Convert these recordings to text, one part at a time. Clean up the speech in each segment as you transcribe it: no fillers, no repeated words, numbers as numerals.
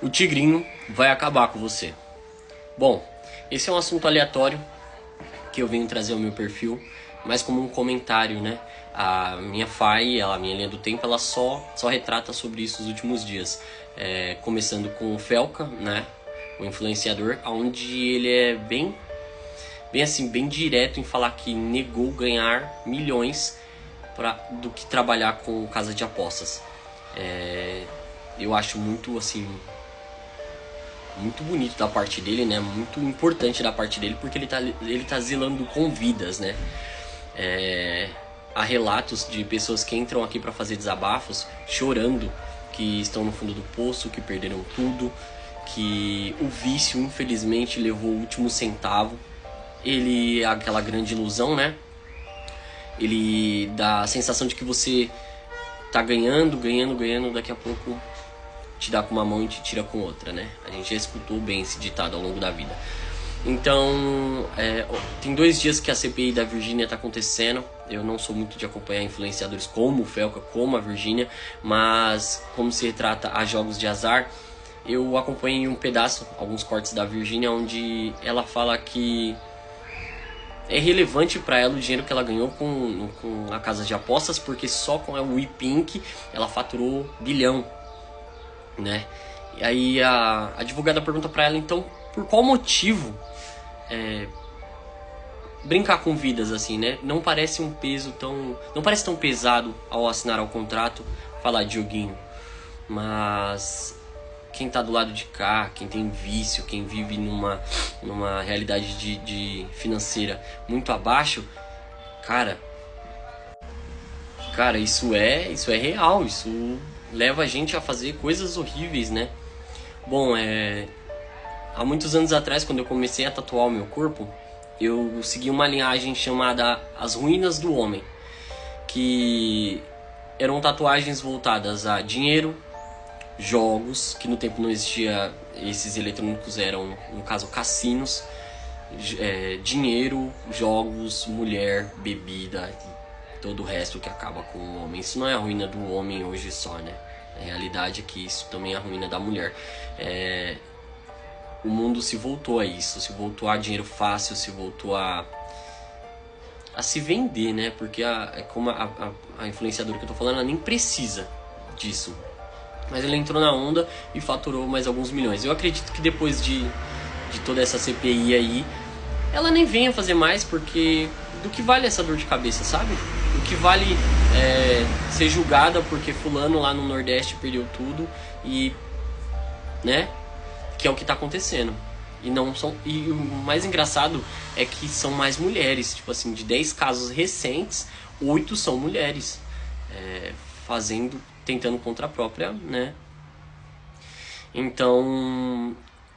O tigrinho vai acabar com você. Bom, esse é um assunto aleatório que eu venho trazer ao meu perfil, mas como um comentário, né? A minha FAI, a minha linha do tempo, ela só retrata sobre isso os últimos dias. Começando com o Felca, né? O influenciador, onde ele é bem assim, bem direto em falar que negou ganhar milhões do que trabalhar com casa de apostas. Eu acho muito assim, muito bonito da parte dele, né? Muito importante da parte dele, porque ele tá zelando com vidas, né? Há relatos de pessoas que entram aqui para fazer desabafos chorando, que estão no fundo do poço, que perderam tudo, que o vício infelizmente levou o último centavo. Ele é aquela grande ilusão, né? Ele dá a sensação de que você tá ganhando, daqui a pouco te dá com uma mão e te tira com outra, né? A gente já escutou bem esse ditado ao longo da vida. Então, tem 2 dias que a CPI da Virgínia tá acontecendo. Eu não sou muito de acompanhar influenciadores como o Felca, como a Virgínia, mas como se retrata a jogos de azar, eu acompanhei um pedaço, alguns cortes da Virgínia, onde ela fala que é relevante para ela o dinheiro que ela ganhou com a casa de apostas, porque só com a WePink ela faturou bilhão, né? E aí a advogada pergunta para ela, então, por qual motivo brincar com vidas assim, né? Não parece um peso tão... Não parece tão pesado ao assinar o contrato falar de joguinho, mas quem tá do lado de cá, quem tem vício, quem vive numa realidade de financeira muito abaixo, cara, isso é real, isso leva a gente a fazer coisas horríveis, né? Bom, há muitos anos atrás, quando eu comecei a tatuar o meu corpo, eu segui uma linhagem chamada As Ruínas do Homem, que eram tatuagens voltadas a dinheiro, jogos, que no tempo não existia, esses eletrônicos eram, no caso, cassinos, dinheiro, jogos, mulher, bebida e todo o resto que acaba com o homem. Isso não é a ruína do homem hoje só, né? A realidade é que isso também é a ruína da mulher. O mundo se voltou a isso, se voltou a dinheiro fácil, se voltou a se vender, né? Porque como a influenciadora que eu tô falando, ela nem precisa disso. Mas ela entrou na onda e faturou mais alguns milhões. Eu acredito que depois de toda essa CPI aí, ela nem venha fazer mais, porque do que vale essa dor de cabeça, sabe? Do que vale ser julgada porque fulano lá no Nordeste perdeu tudo e... né? Que é o que tá acontecendo. E o mais engraçado é que são mais mulheres. Tipo assim, de 10 casos recentes, 8 são mulheres. Tentando contra a própria, né? Então,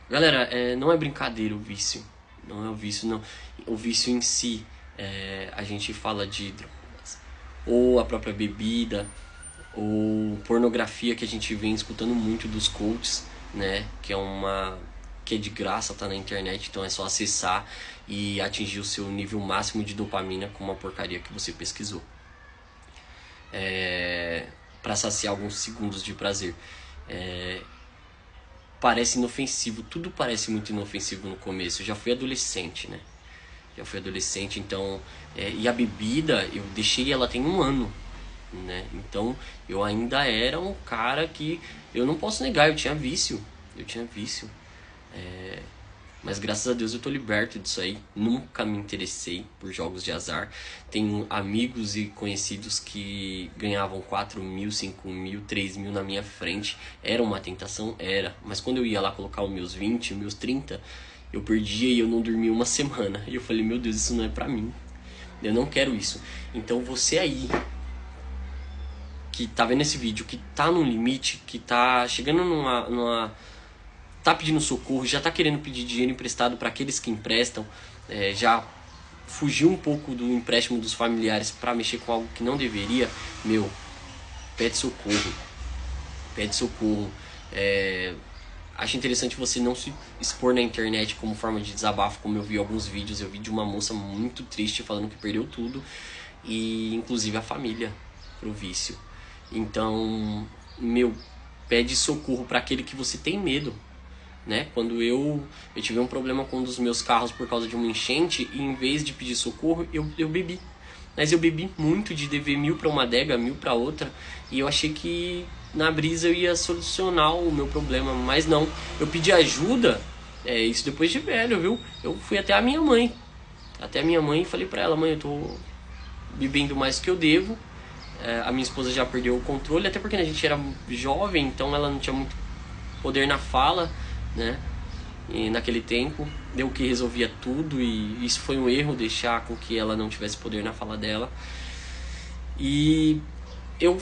galera, não é brincadeira o vício. Não é o vício, não. O vício em si, a gente fala de drogas, ou a própria bebida, ou pornografia, que a gente vem escutando muito dos coaches, né? Que é de graça, tá na internet, então é só acessar e atingir o seu nível máximo de dopamina com uma porcaria que você pesquisou. Para saciar alguns segundos de prazer. Parece inofensivo, tudo parece muito inofensivo no começo. Eu já fui adolescente, né? Então... e a bebida, eu deixei ela tem 1 ano, né? Então, eu ainda era um cara que... Eu não posso negar, eu tinha vício. Mas graças a Deus eu tô liberto disso aí. Nunca me interessei por jogos de azar. Tenho amigos e conhecidos que ganhavam 4 mil, 5 mil, 3 mil na minha frente. Era uma tentação? Era. Mas quando eu ia lá colocar os meus 20, meus 30, eu perdia e eu não dormia 1 semana. E eu falei, meu Deus, isso não é pra mim. Eu não quero isso. Então você aí, que tá vendo esse vídeo, que tá no limite, que tá chegando tá pedindo socorro, já tá querendo pedir dinheiro emprestado para aqueles que emprestam, já fugiu um pouco do empréstimo dos familiares para mexer com algo que não deveria, pede socorro. Acho interessante você não se expor na internet como forma de desabafo, como eu vi alguns vídeos. Eu vi de uma moça muito triste falando que perdeu tudo, e inclusive a família, pro vício. Então, pede socorro para aquele que você tem medo, né? Quando eu tive um problema com um dos meus carros por causa de uma enchente, e em vez de pedir socorro, eu bebi. Mas eu bebi muito, de dever 1.000 para uma adega, 1.000 para outra, e eu achei que na brisa eu ia solucionar o meu problema, mas não. Eu pedi ajuda, isso depois de velho, viu? Eu fui até a minha mãe, e falei pra ela: mãe, eu tô bebendo mais do que eu devo. A minha esposa já perdeu o controle, até porque a gente era jovem, então ela não tinha muito poder na fala, né? E naquele tempo, deu que resolvia tudo, e isso foi um erro, deixar com que ela não tivesse poder na fala dela. E eu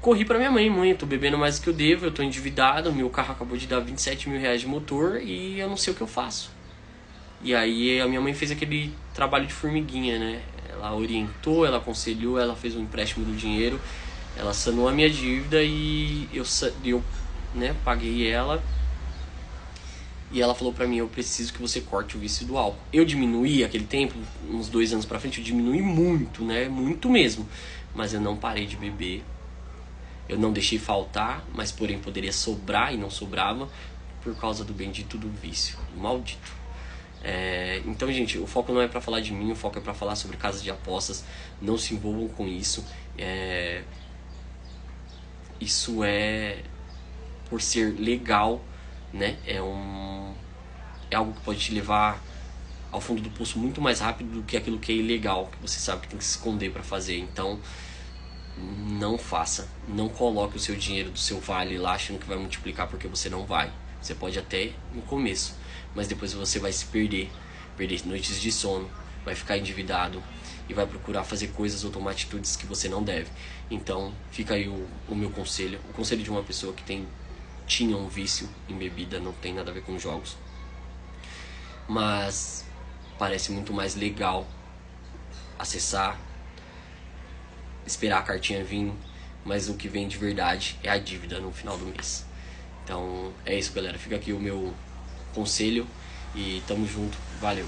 corri pra minha mãe: mãe, eu tô bebendo mais do que eu devo, eu tô endividado, meu carro acabou de dar 27 mil reais de motor e eu não sei o que eu faço. E aí a minha mãe fez aquele trabalho de formiguinha, né? Ela orientou, ela aconselhou, ela fez um empréstimo do dinheiro, ela sanou a minha dívida e eu né, paguei ela. E ela falou pra mim: eu preciso que você corte o vício do álcool. Eu diminuí aquele tempo, uns 2 anos pra frente, eu diminui muito, né? Muito mesmo. Mas eu não parei de beber. Eu não deixei faltar, mas porém poderia sobrar e não sobrava por causa do bendito do vício, do maldito. Então, gente, o foco não é pra falar de mim, o foco é pra falar sobre casas de apostas. Não se envolvam com isso. Isso é por ser legal, né? É algo que pode te levar ao fundo do poço muito mais rápido do que aquilo que é ilegal, que você sabe que tem que se esconder para fazer. Então, não faça. Não coloque o seu dinheiro do seu vale lá achando que vai multiplicar, porque você não vai. Você pode até no começo, mas depois você vai se perder noites de sono, vai ficar endividado e vai procurar fazer coisas ou tomar atitudes que você não deve. Então, fica aí o meu conselho, o conselho de uma pessoa que tinha um vício em bebida, não tem nada a ver com jogos, mas parece muito mais legal acessar, esperar a cartinha vir, mas o que vem de verdade é a dívida no final do mês. Então é isso, galera, fica aqui o meu conselho e tamo junto, valeu!